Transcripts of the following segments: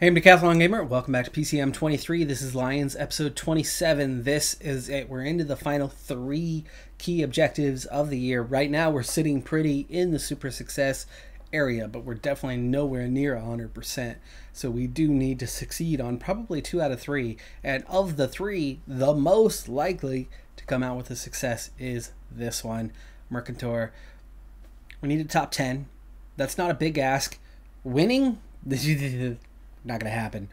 Hey, I'm Decathlon Gamer. Welcome back to PCM23. This is Lions episode 27. This is it. We're into the final 3 key objectives of the year. Right now, we're sitting pretty in the super success area, but we're definitely nowhere near 100%. So we do need to succeed on probably 2 out of 3. And of the 3, the most likely to come out with a success is this one, Mercantor. We need a top 10. That's not a big ask. Winning? Not going to happen.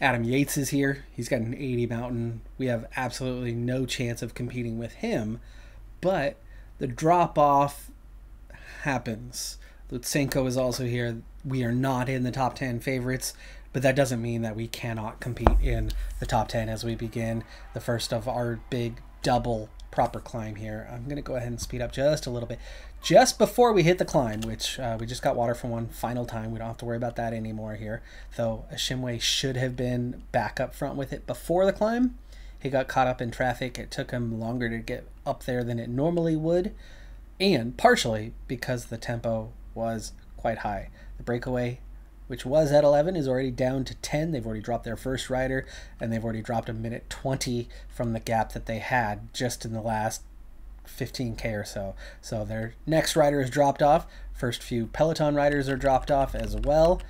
Adam Yates is here. He's got an 80 mountain. We have absolutely no chance of competing with him, but the drop off happens. Lutsenko is also here. We are not in the top 10 favorites, but that doesn't mean that we cannot compete in the top 10 as we begin the first of our big double proper climb here. I'm going to go ahead and speed up just a little bit. Just before we hit the climb, which we just got water for one final time. We don't have to worry about that anymore here. Though Ashimwe should have been back up front with it before the climb. He got caught up in traffic. It took him longer to get up there than it normally would. And partially because the tempo was quite high. The breakaway, which was at 11, is already down to 10. They've already dropped their first rider, and they've already dropped a minute 20 from the gap that they had just in the last 15K or so. So their next rider is dropped off. First few Peloton riders are dropped off as well.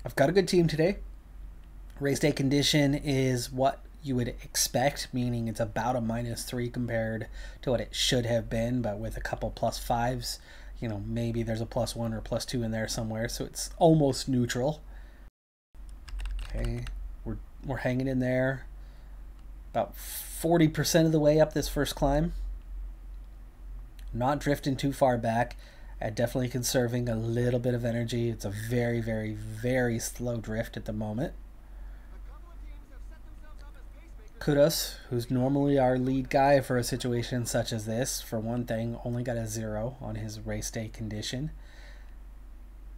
I've got a good team today. Race day condition is what you would expect, meaning it's about a -3 compared to what it should have been, but with a couple +5s. You know, maybe there's a +1 or +2 in there somewhere, so it's almost neutral. Okay, we're hanging in there. About 40% of the way up this first climb. Not drifting too far back. Definitely conserving a little bit of energy. It's a very, very, very slow drift at the moment. Kudos, who's normally our lead guy for a situation such as this, for one thing, only got a 0 on his race day condition.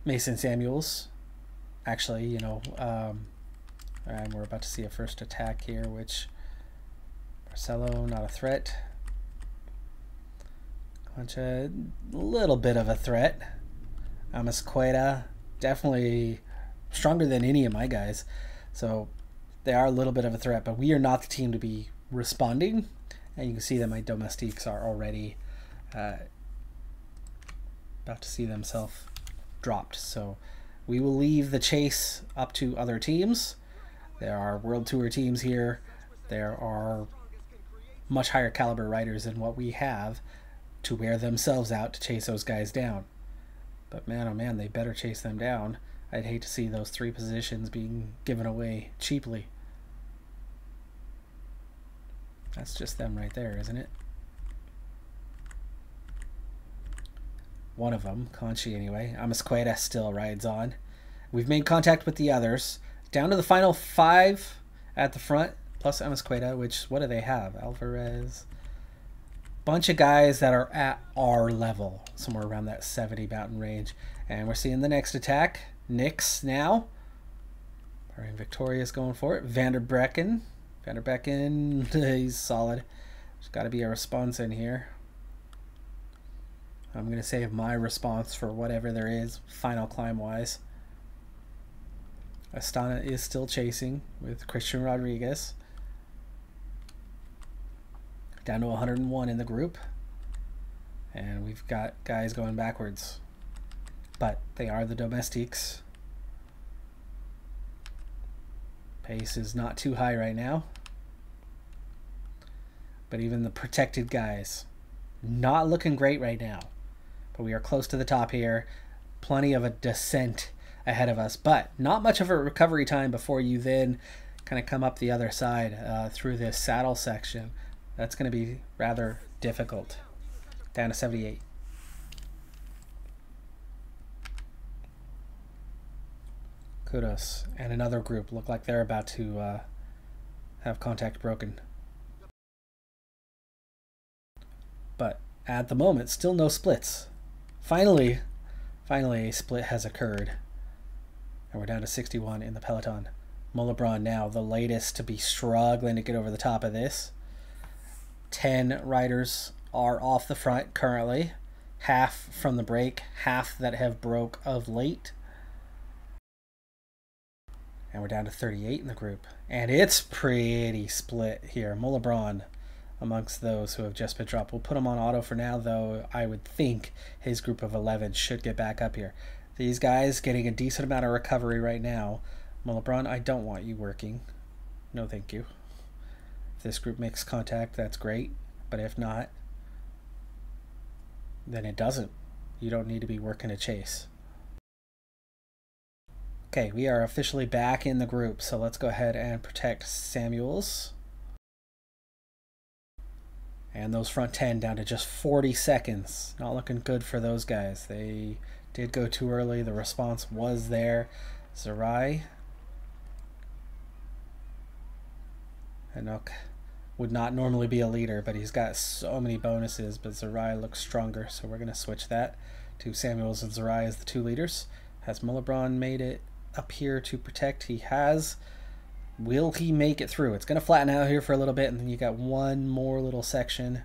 Mason Samuels, actually, you know, and we're about to see a first attack here, which Marcelo, not a threat. Concha, a little bit of a threat. Amasqueta, definitely stronger than any of my guys. So they are a little bit of a threat, but we are not the team to be responding. And you can see that my domestiques are already about to see themselves dropped. So we will leave the chase up to other teams. There are World Tour teams here. There are much higher caliber riders than what we have to wear themselves out to chase those guys down. But man, oh man, they better chase them down. I'd hate to see those 3 positions being given away cheaply. That's just them right there, isn't it? One of them, Conchi anyway. Amasqueta still rides on. We've made contact with the others. Down to the final 5 at the front, plus Amasqueta, which, what do they have? Alvarez. Bunch of guys that are at our level, somewhere around that 70 mountain range. And we're seeing the next attack. Nix now. Brian Victorious going for it. Vanderbrecken, he's solid. There's got to be a response in here. I'm going to save my response for whatever there is, final climb-wise. Astana is still chasing with Christian Rodriguez. Down to 101 in the group. And we've got guys going backwards. But they are the domestiques. Pace is not too high right now. But even the protected guys, not looking great right now. But we are close to the top here. Plenty of a descent ahead of us. But not much of a recovery time before you then kind of come up the other side through this saddle section. That's going to be rather difficult. Down to 78. Kudos. And another group look like they're about to have contact broken. But at the moment, still no splits. Finally a split has occurred. And we're down to 61 in the peloton. Molebron now the latest to be struggling to get over the top of this. 10 riders are off the front currently. Half from the break, half that have broke of late. And we're down to 38 in the group. And it's pretty split here. Mullabron amongst those who have just been dropped. We'll put him on auto for now, though I would think his group of 11 should get back up here. These guys getting a decent amount of recovery right now. Mullabron, I don't want you working. No, thank you. If this group makes contact, that's great. But if not, then it doesn't. You don't need to be working a chase. Okay, we are officially back in the group, so let's go ahead and protect Samuels. And those front 10 down to just 40 seconds. Not looking good for those guys. They did go too early. The response was there. Zerai. Hanok would not normally be a leader, but he's got so many bonuses. But Zerai looks stronger, so we're going to switch that to Samuels and Zerai as the two leaders. Has Mullabron made it up here to protect? He has. Will he make it through? It's going to flatten out here for a little bit, and then you got one more little section.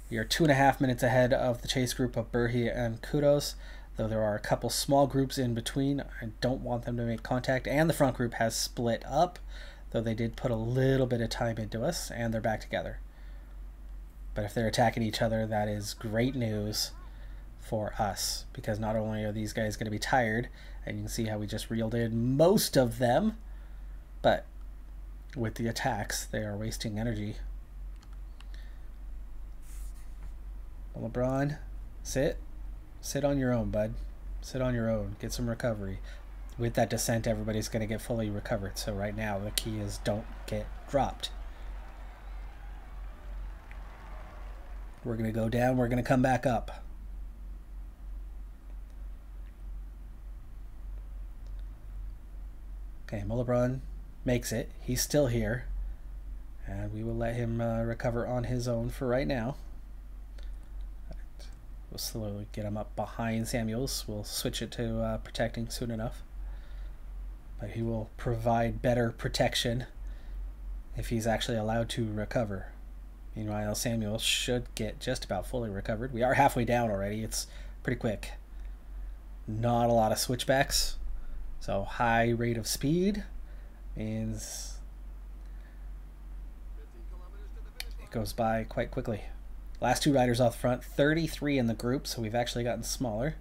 You're 2.5 minutes ahead of the chase group of Burhi and Kudos, though there are a couple small groups in between. I don't want them to make contact, and the front group has split up, though they did put a little bit of time into us, and they're back together. But if they're attacking each other, that is great news for us, because not only are these guys going to be tired, and you can see how we just reeled in most of them, but with the attacks, they are wasting energy. LeBron, sit on your own, bud. Sit on your own. Get some recovery. With that descent, everybody's going to get fully recovered. So right now, the key is don't get dropped. We're going to go down. We're going to come back up. Okay, Mullabron makes it. He's still here. And we will let him recover on his own for right now. We'll slowly get him up behind Samuels. We'll switch it to protecting soon enough. But he will provide better protection if he's actually allowed to recover. Meanwhile, Samuel should get just about fully recovered. We are halfway down already. It's pretty quick. Not a lot of switchbacks. So high rate of speed means it goes by quite quickly. Last two riders off the front, 33 in the group, so we've actually gotten smaller.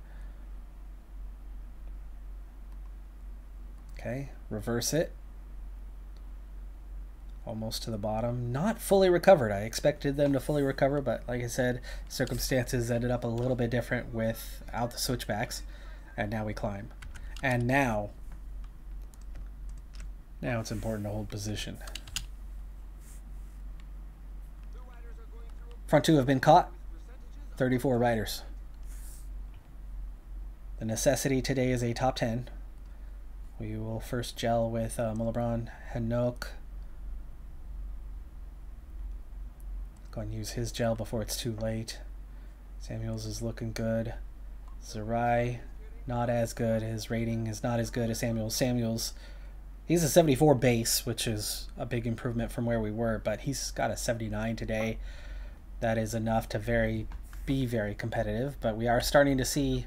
Okay, reverse it. Almost to the bottom. Not fully recovered. I expected them to fully recover, but like I said, circumstances ended up a little bit different without the switchbacks. And now we climb. And now it's important to hold position. Front two have been caught. 34 riders. The necessity today is a top 10. We will first gel with Mullabron, Hanok. Go and use his gel before it's too late. Samuels is looking good. Zerai, not as good. His rating is not as good as Samuels. Samuels, he's a 74 base, which is a big improvement from where we were, but he's got a 79 today. That is enough to be very competitive, but we are starting to see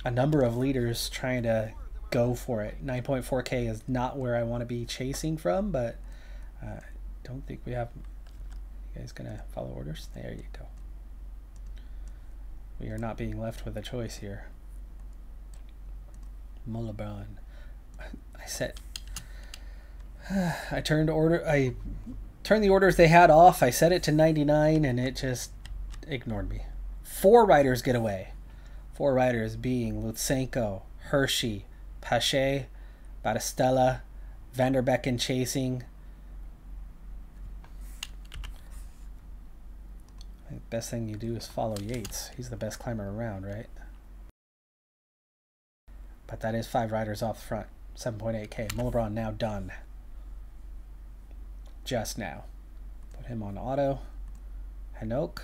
a number of leaders trying to go for it. 9.4K is not where I want to be chasing from, but I don't think we have... You guys gonna follow orders? There you go. We are not being left with a choice here. Mullabron. I turned the orders they had off. I set it to 99 and it just ignored me. 4 riders get away. 4 riders being Lutsenko, Hershey, Pache, Batistella, Vanderbecken chasing. I think the best thing you do is follow Yates. He's the best climber around, right? But that is 5 riders off the front. 7.8K. Mullabron now done. Just now. Put him on auto. Hanok.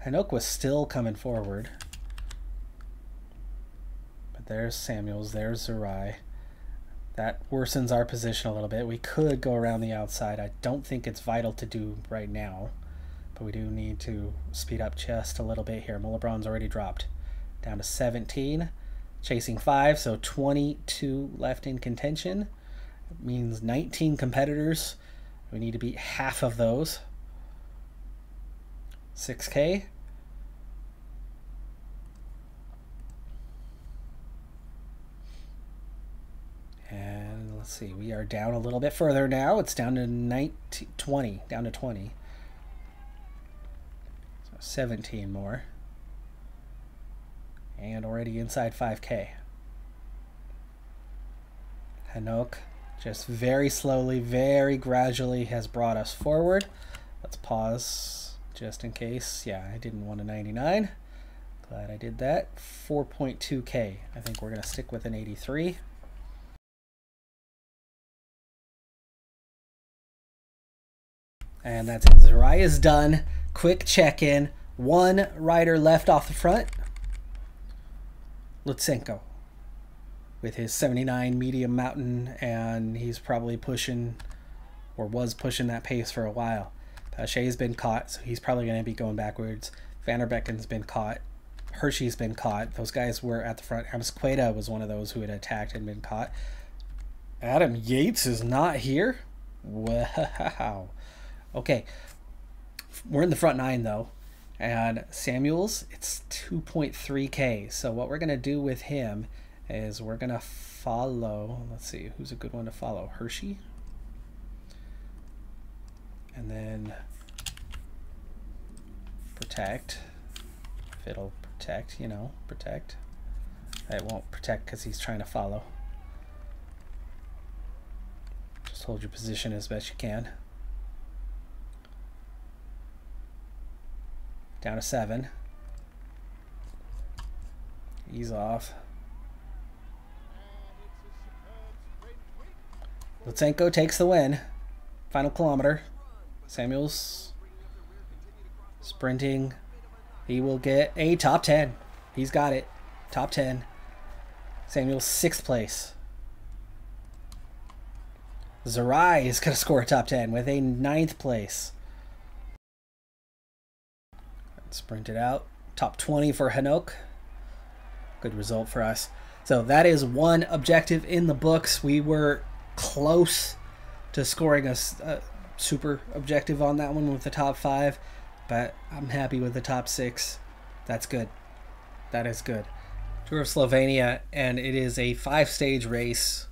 Hanok was still coming forward. But there's Samuels. There's Zerai. That worsens our position a little bit. We could go around the outside. I don't think it's vital to do right now. But we do need to speed up just a little bit here. Mullabron's already dropped. Down to 17. chasing 5, so 22 left in contention. It means 19 competitors. We need to beat half of those. 6K. And let's see, we are down a little bit further now. It's down to 20, down to 20. So 17 more. And already inside 5K. Hanok just very slowly, very gradually has brought us forward. Let's pause just in case. Yeah, I didn't want a 99. Glad I did that. 4.2K. I think we're going to stick with an 83. And that's it. Zaraya's done. Quick check-in. One rider left off the front. Lutsenko with his 79 medium mountain, and he's probably pushing, or was pushing, that pace for a while. Pache's been caught, so he's probably going to be going backwards. Vanderbecken's been caught. Hershey's been caught. Those guys were at the front. Amsqueta was one of those who had attacked and been caught. Adam Yates is not here? Wow. Okay. We're in the front 9, though. And Samuels, it's 2.3K. So what we're going to do with him is we're going to follow. Let's see, who's a good one to follow? Hershey. And then protect. If it'll protect, you know, protect. It won't protect because he's trying to follow. Just hold your position as best you can. Down to 7. Ease off. Lutsenko takes the win. Final kilometer. Samuels sprinting. He will get a top 10. He's got it. Top 10. Samuels 6th place. Zarai is going to score a top 10 with a 9th place. Sprint it out. Top 20 for Hanok. Good result for us. So that is one objective in the books. We were close to scoring a super objective on that one with the top 5, but I'm happy with the top 6. That's good. That is good. Tour of Slovenia, and it is a 5-stage race.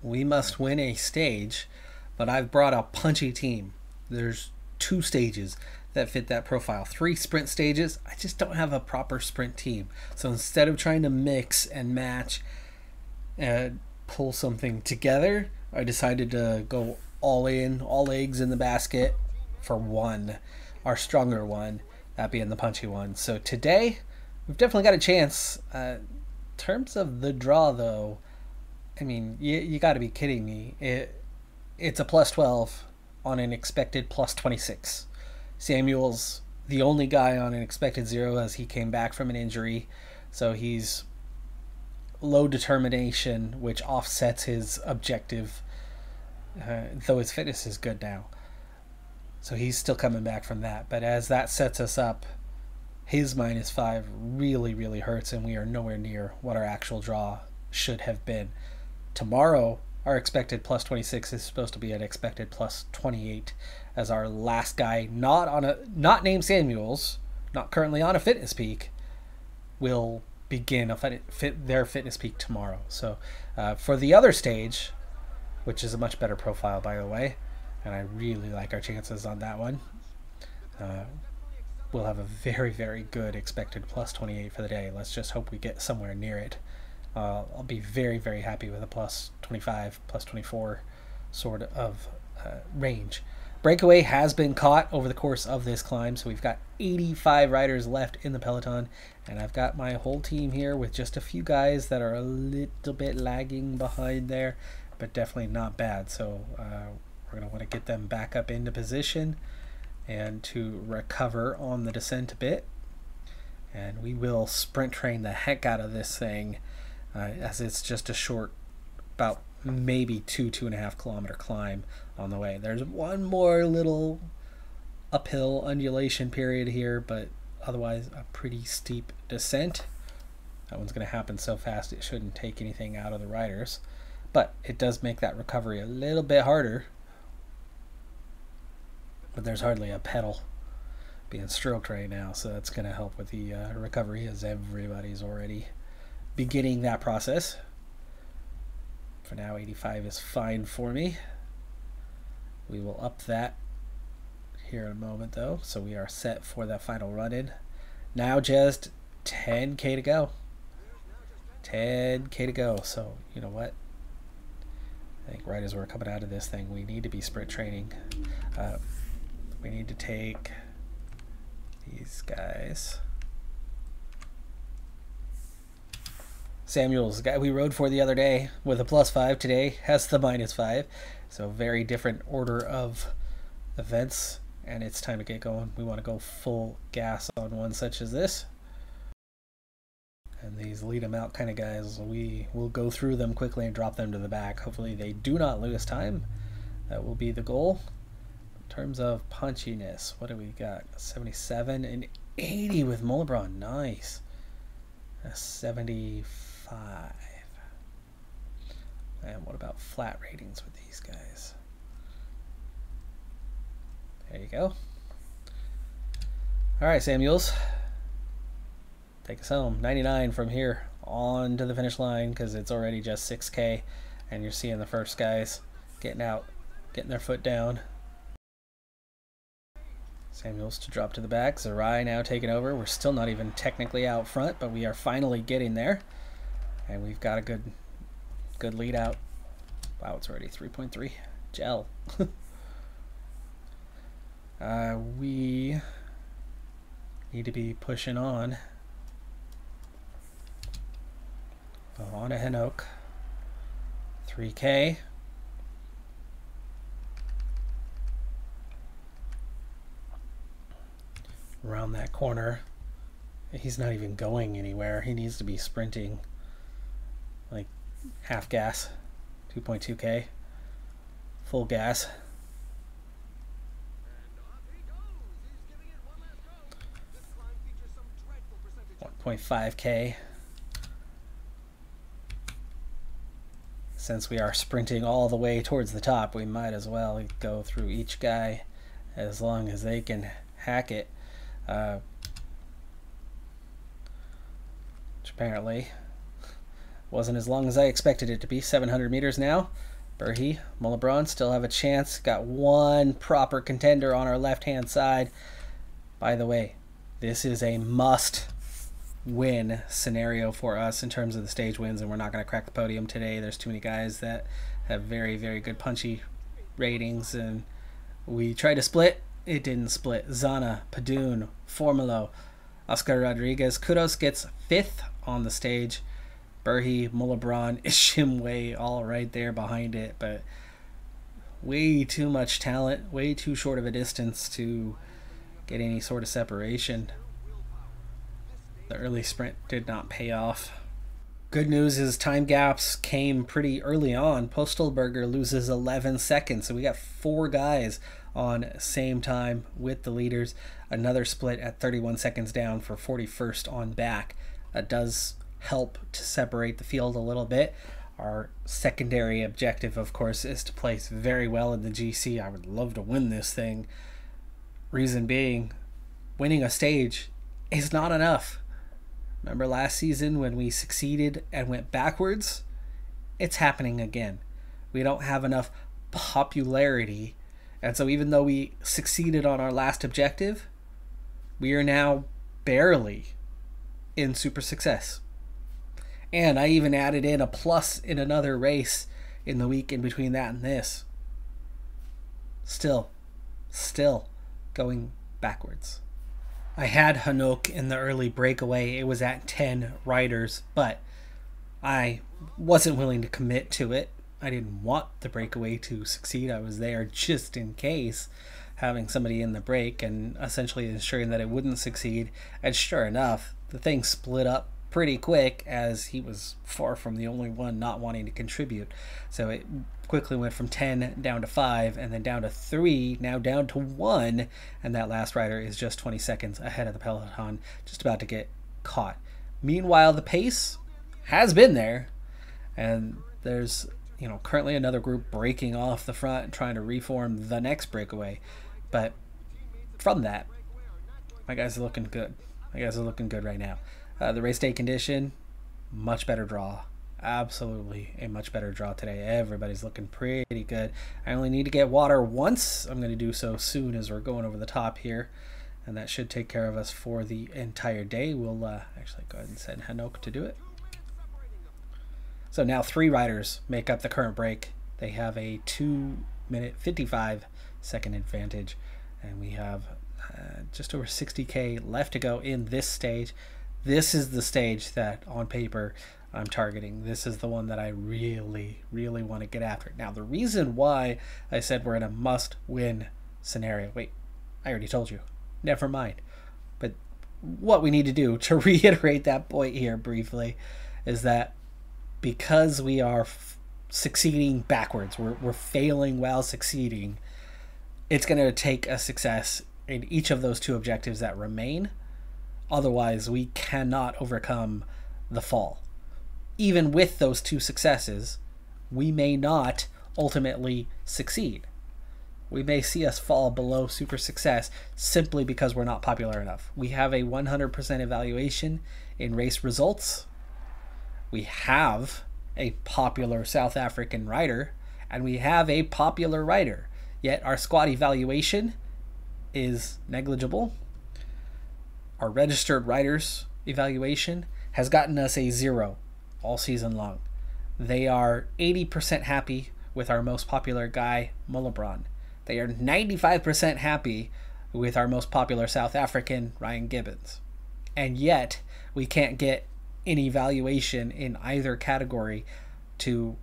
We must win a stage, but I've brought a punchy team. There's 2 stages that fit that profile. 3 sprint stages. I just don't have a proper sprint team. So instead of trying to mix and match and pull something together, I decided to go all in, all eggs in the basket for one, our stronger one, that being the punchy one. So today, we've definitely got a chance. In terms of the draw, though, I mean, you got to be kidding me. It's a plus 12 on an expected plus 26. Samuel's the only guy on an expected 0 as he came back from an injury. So he's low determination, which offsets his objective, though his fitness is good now. So he's still coming back from that. But as that sets us up, his -5 really, really hurts, and we are nowhere near what our actual draw should have been. Tomorrow, our expected plus 26 is supposed to be an expected plus 28 as our last guy, not named Samuels, not currently on a fitness peak, will begin their fitness peak tomorrow. So for the other stage, which is a much better profile, by the way, and I really like our chances on that one, we'll have a very, very good expected plus 28 for the day. Let's just hope we get somewhere near it. I'll be very, very happy with a plus 25, plus 24 sort of range. Breakaway has been caught over the course of this climb, so we've got 85 riders left in the peloton, and I've got my whole team here with just a few guys that are a little bit lagging behind there, but definitely not bad. So we're going to want to get them back up into position and to recover on the descent a bit, and we will sprint train the heck out of this thing, as it's just a short, about maybe 2.5 kilometer climb on the way. There's one more little uphill undulation period here, but otherwise a pretty steep descent. That one's going to happen so fast it shouldn't take anything out of the riders. But it does make that recovery a little bit harder. But there's hardly a pedal being stroked right now, so that's going to help with the recovery, as everybody's already beginning that process. For now, 85 is fine for me. We will up that here in a moment, though, so we are set for that final run-in. Now just 10K to go. 10K to go, so you know what? I think right as we're coming out of this thing, we need to be sprint training. We need to take these guys. Samuel's guy we rode for the other day with a +5 today has the -5. So very different order of events, and it's time to get going. We want to go full gas on one such as this. And these lead them out kind of guys, we will go through them quickly and drop them to the back. Hopefully they do not lose time. That will be the goal. In terms of punchiness, what do we got? 77 and 80 with Molebron. Nice. A 75. And what about flat ratings with these guys? There you go. All right, Samuels. Take us home. 99 from here on to the finish line, because it's already just 6K, and you're seeing the first guys getting out, getting their foot down. Samuels to drop to the back. Zerai now taking over. We're still not even technically out front, but we are finally getting there, and we've got a good lead out. Wow, it's already 3.3. Gel. We need to be pushing on. On to Hinook. 3K. Around that corner. He's not even going anywhere. He needs to be sprinting like half gas. 2.2K. Full gas. 1.5K. Since we are sprinting all the way towards the top, we might as well go through each guy as long as they can hack it. Which apparently wasn't as long as I expected it to be. 700 meters now. Burhi, Molebron still have a chance. Got one proper contender on our left-hand side. By the way, this is a must-win scenario for us in terms of the stage wins, and we're not going to crack the podium today. There's too many guys that have very, very good punchy ratings, and we tried to split. It didn't split. Zana, Padoon, Formulo, Oscar Rodriguez. Kudos gets 5th on the stage. Burhi, Molebron, Ishimwe all right there behind it, but way too much talent, way too short of a distance to get any sort of separation. The early sprint did not pay off. Good news is time gaps came pretty early on. Postelberger loses 11 seconds, so we got 4 guys on same time with the leaders. Another split at 31 seconds down for 41st on back. That does help to separate the field a little bit. Our secondary objective, of course, is to place very well in the GC. I would love to win this thing. Reason being, winning a stage is not enough. Remember last season when we succeeded and went backwards? It's happening again. We don't have enough popularity, and so even though we succeeded on our last objective, we are now barely in super success. And I even added in a plus in another race in the week in between that and this. Still going backwards. I had Hanouk in the early breakaway. It was at 10 riders, but I wasn't willing to commit to it. I didn't want the breakaway to succeed. I was there just in case, having somebody in the break and essentially ensuring that it wouldn't succeed. And sure enough, the thing split up pretty quick, as he was far from the only one not wanting to contribute. So it quickly went from 10 down to 5, and then down to 3, now down to 1, and that last rider is just 20 seconds ahead of the peloton, just about to get caught Meanwhile, the pace has been there, and there's currently another group breaking off the front and trying to reform the next breakaway. But from that, my guys are looking good. My guys are looking good right now. The race day condition, much better draw. Absolutely a much better draw today. Everybody's looking pretty good. I only need to get water once. I'm going to do so soon as we're going over the top here. And that should take care of us for the entire day. We'll actually go ahead and send Hanok to do it. So now 3 riders make up the current break. They have a 2-minute 55-second advantage. And we have just over 60K left to go in this stage. This is the stage that on paper I'm targeting. This is the one that I really, really want to get after. Now, the reason why I said we're in a must-win scenario. Wait, I already told you. Never mind. But what we need to do to reiterate that point here briefly is that because we are succeeding backwards, we're failing while succeeding, it's going to take a success in each of those 2 objectives that remain. Otherwise, we cannot overcome the fall. Even with those 2 successes, we may not ultimately succeed. We may see us fall below super success simply because we're not popular enough. We have a 100% evaluation in race results. We have a popular South African rider, and we have a popular rider. Yet our squad evaluation is negligible. Our registered riders evaluation has gotten us a 0 all season long. They are 80% happy with our most popular guy, Mullebron. They are 95% happy with our most popular South African, Ryan Gibbons. And yet, we can't get any evaluation in either category to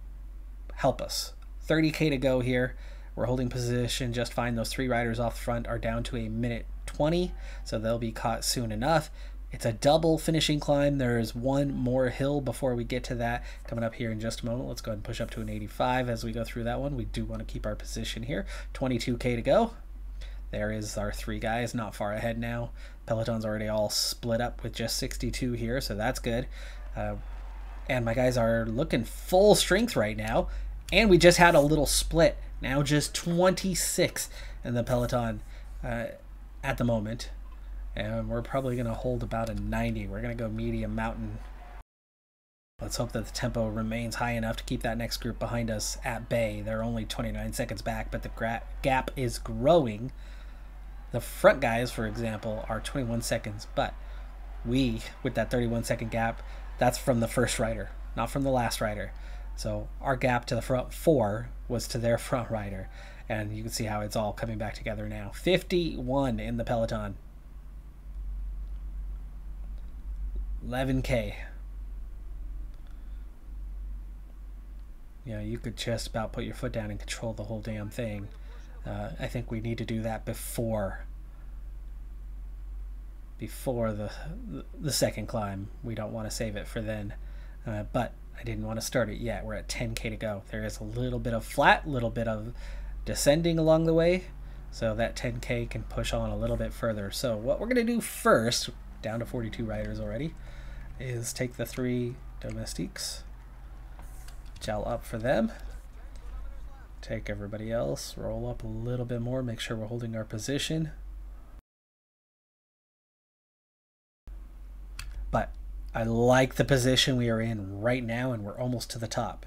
help us. 30K to go here. We're holding position just fine. Those 3 riders off the front are down to a minute 20, so they'll be caught soon enough. It's a double finishing climb. There's one more hill before we get to that coming up here in just a moment. Let's go ahead and push up to an 85 as we go through that one. We do want to keep our position here. 22K to go. There is our 3 guys, not far ahead now. Peloton's already all split up with just 62 here, so that's good. And my guys are looking full strength right now. And we just had a little split. Now just 26 in the Peloton at the moment. And we're probably going to hold about a 90. We're going to go medium mountain. Let's hope that the tempo remains high enough to keep that next group behind us at bay. They're only 29 seconds back, but the gap is growing. The front guys, for example, are 21 seconds, but we, with that 31-second gap, that's from the first rider, not from the last rider. So our gap to the front 4 was to their front rider, and you can see how it's all coming back together now. 51 in the Peloton. 11K. You could just about put your foot down and control the whole damn thing. I think we need to do that before the second climb. We don't want to save it for then. But I didn't want to start it yet. We're at 10K to go. There is a little bit of flat, little bit of descending along the way, so that 10K can push on a little bit further. So what we're going to do first, down to 42 riders already, is take the 3 domestiques, gel up for them, take everybody else, roll up a little bit more, make sure we're holding our position. But I like the position we are in right now, and we're almost to the top.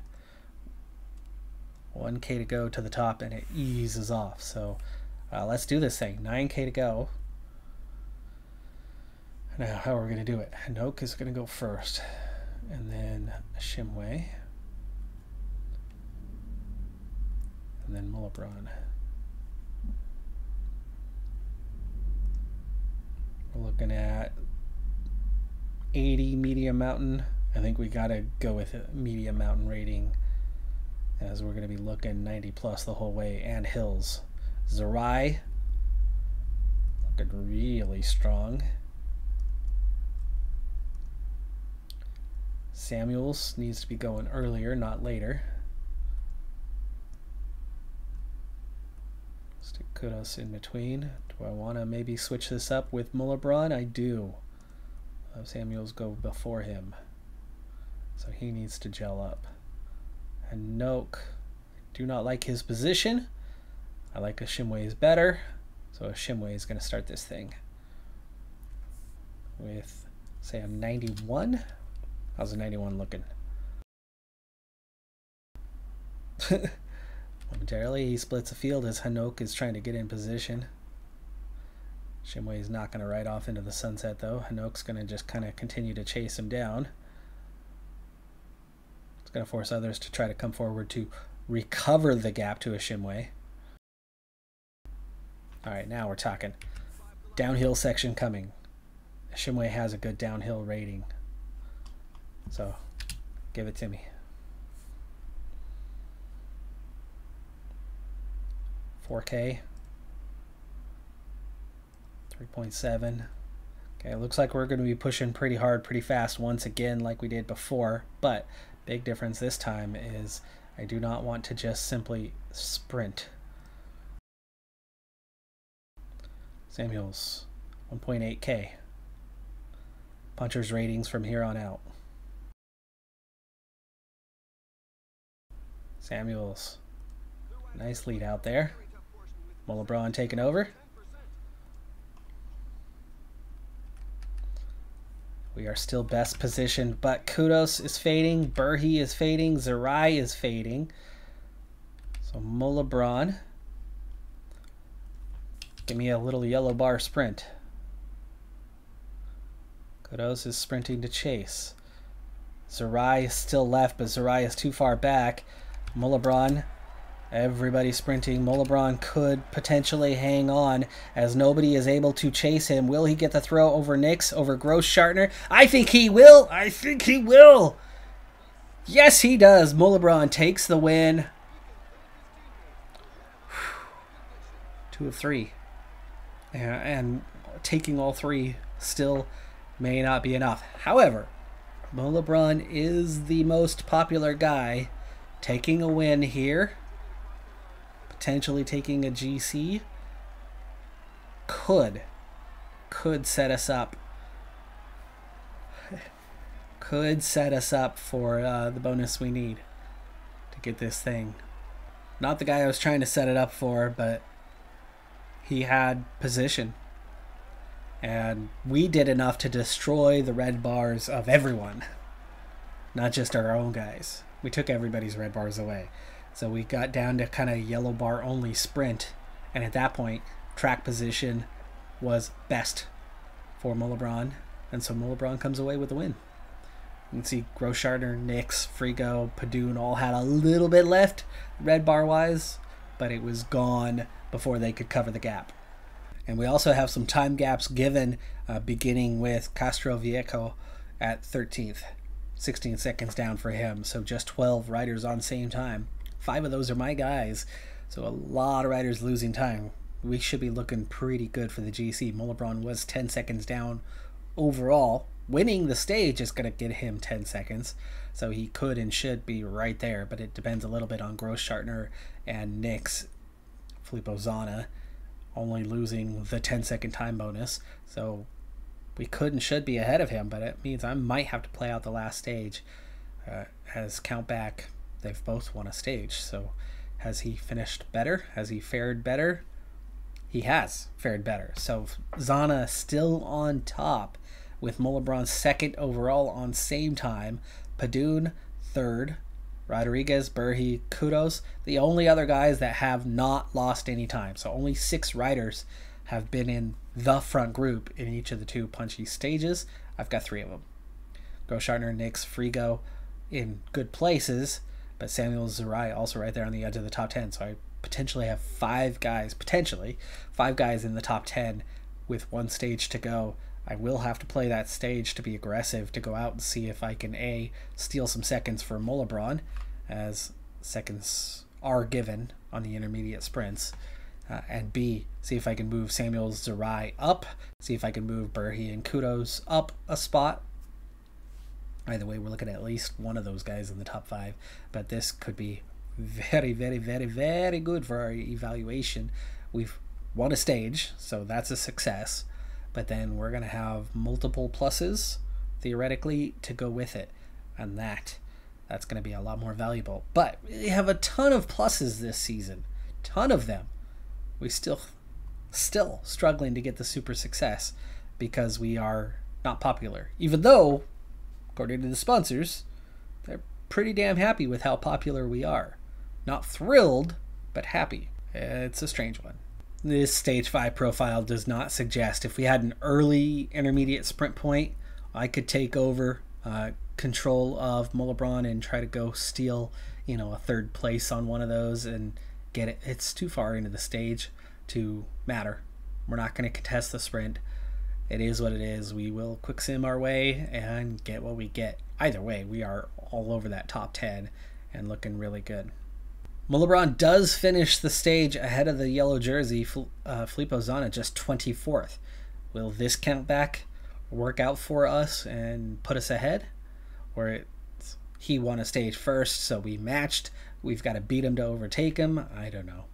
1K to go to the top, and it eases off. So let's do this thing. 9K to go. Now, how are we going to do it? Hanok is going to go first, and then Shimway, and then Mullebron. We're looking at 80 medium mountain. I think we got to go with a medium mountain rating, as we're going to be looking 90 plus the whole way, and hills. Zerai looking really strong. Samuels needs to be going earlier, not later. Stick Kudos in between. Do I want to maybe switch this up with Mullebron? I do. Samuels go before him. So he needs to gel up. And Noak, do not like his position. I like Ashimwe's better. So Ashimwe is going to start this thing with, say, a 91. How's a 91 looking? Momentarily, he splits the field as Hanok is trying to get in position. Shimway is not going to ride off into the sunset, though. Hanok's going to just kind of continue to chase him down. It's going to force others to try to come forward to recover the gap to Ashimwe. All right, now we're talking. Downhill section coming. Ashimwe has a good downhill rating. So, give it to me. 4K. 3.7. Okay, it looks like we're going to be pushing pretty hard, pretty fast once again like we did before. But big difference this time is I do not want to just simply sprint. Samuels, 1.8K. Puncher's ratings from here on out. Samuels, nice lead out there. Mulebron taking over. We are still best positioned, but Kudos is fading, Burhi is fading, Zerai is fading. So Mulebron, give me a little yellow bar sprint. Kudos is sprinting to chase. Zerai is still left, but Zerai is too far back. Mulebron, everybody sprinting. Mulebron could potentially hang on as nobody is able to chase him. Will he get the throw over Nix, over Gross-Schartner? I think he will. I think he will. Yes, he does. Mulebron takes the win. 2 of 3. And taking all 3 still may not be enough. However, Mulebron is the most popular guy. Taking a win here, potentially taking a GC, could set us up. Could set us up for the bonus we need to get this thing. Not the guy I was trying to set it up for, but he had position. And we did enough to destroy the red bars of everyone, not just our own guys. We took everybody's red bars away. So we got down to kind of yellow bar only sprint. And at that point, track position was best for Mulebron. And so Mulebron comes away with the win. You can see Gross-Schartner, Nix, Frigo, Padoon all had a little bit left red bar wise, but it was gone before they could cover the gap. And we also have some time gaps given, beginning with Castroviejo at 13th. 16 seconds down for him, so just 12 riders on same time. 5 of those are my guys, so a lot of riders losing time. We should be looking pretty good for the GC. Mulebron was 10 seconds down overall. Winning the stage is going to get him 10 seconds, so he could and should be right there, but it depends a little bit on Gross-Schartner and Nix. Filippo Zana only losing the 10-second time bonus, so we could and should be ahead of him, but it means I might have to play out the last stage. As count back, they've both won a stage, so has he finished better? Has he fared better? He has fared better. So Zana still on top with Mulebron second overall on same time. Padoon third. Rodriguez, Burhi, Kudos, the only other guys that have not lost any time. So only 6 riders have been in the front group in each of the 2 punchy stages. I've got 3 of them. Gross-Schartner, Nix, Frigo in good places, but Samuel Zerai also right there on the edge of the top 10. So I potentially have 5 guys, in the top 10 with 1 stage to go. I will have to play that stage to be aggressive, to go out and see if I can A, steal some seconds for Mulebron, as seconds are given on the intermediate sprints, and B, see if I can move Samuel Zerai up, see if I can move Burhi and Kudos up a spot. Either way, we're looking at least one of those guys in the top 5, but this could be very, very, very, very good for our evaluation. We've won a stage, so that's a success. but then we're going to have multiple pluses, theoretically, to go with it. And that's going to be a lot more valuable. But we have a ton of pluses this season. Ton of them. We still struggling to get the super success because we are not popular. Even though, according to the sponsors, they're pretty damn happy with how popular we are. Not thrilled, but happy. It's a strange one. This stage 5 profile does not suggest if we had an early intermediate sprint point, I could take over control of Molebron and try to go steal, a 3rd place on one of those and get it. It's too far into the stage to matter. We're not going to contest the sprint. It is what it is. We will quick sim our way and get what we get. Either way, we are all over that top 10 and looking really good. Molebron does finish the stage ahead of the yellow jersey, Filippo Zana, just 24th. Will this count back work out for us and put us ahead? Or he won a stage first, so we matched. We've got to beat him to overtake him. I don't know.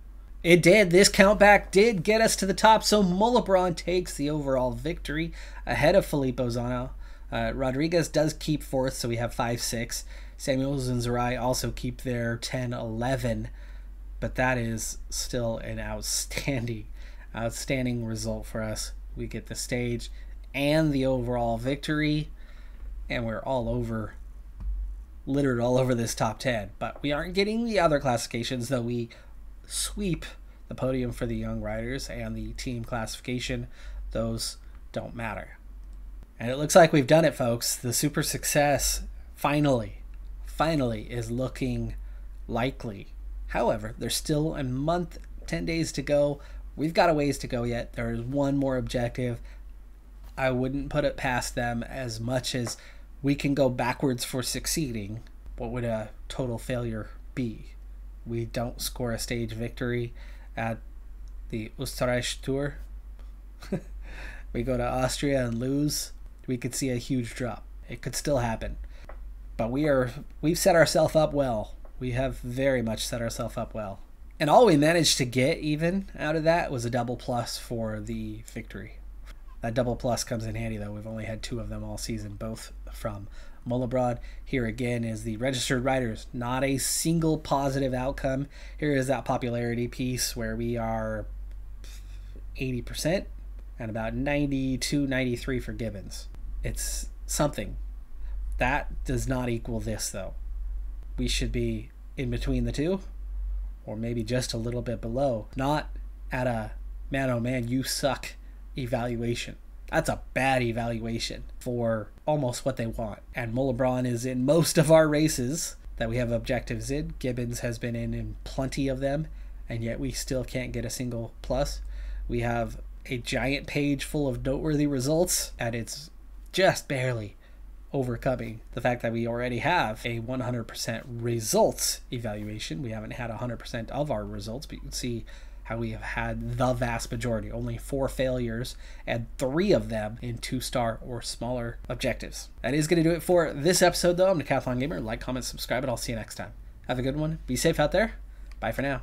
It did. This countback did get us to the top, so Molebron takes the overall victory ahead of Filippo Zana. Rodriguez does keep 4th, so we have 5-6. Samuels and Zerai also keep their 10-11, but that is still an outstanding result for us. We get the stage and the overall victory, and we're littered all over this top 10. But we aren't getting the other classifications, though we sweep the podium for the young riders and the team classification. Those don't matter. And it looks like we've done it, folks. The super success finally is looking likely. However, there's still a month, 10 days to go. We've got a ways to go yet. There is one more objective. I wouldn't put it past them as much as we can go backwards for succeeding. What would a total failure be? We don't score a stage victory at the Österreich Tour. We go to Austria and lose. We could see a huge drop. It could still happen. But we've set ourselves up well. We have very much set ourselves up well. And all we managed to get even out of that was a double plus for the victory. That double plus comes in handy, though. We've only had 2 of them all season, both from Molebron. Here again is the registered riders. Not a single positive outcome. Here is that popularity piece where we are 80% and about 92, 93 for Gibbons. It's something. That does not equal this, though. We should be in between the two, or maybe just a little bit below. Not at a man, oh man, you suck evaluation. That's a bad evaluation for almost what they want. And Molebron is in most of our races that we have objectives in. Gibbons has been in plenty of them, and yet we still can't get a single plus. We have a giant page full of noteworthy results, and it's just barely overcoming the fact that we already have a 100% results evaluation. We haven't had 100% of our results, but you can see how we have had the vast majority, only 4 failures, and 3 of them in 2-star or smaller objectives. That is going to do it for this episode, though. I'm Decathlon Gamer. Like, comment, subscribe, and I'll see you next time. Have a good one. Be safe out there. Bye for now.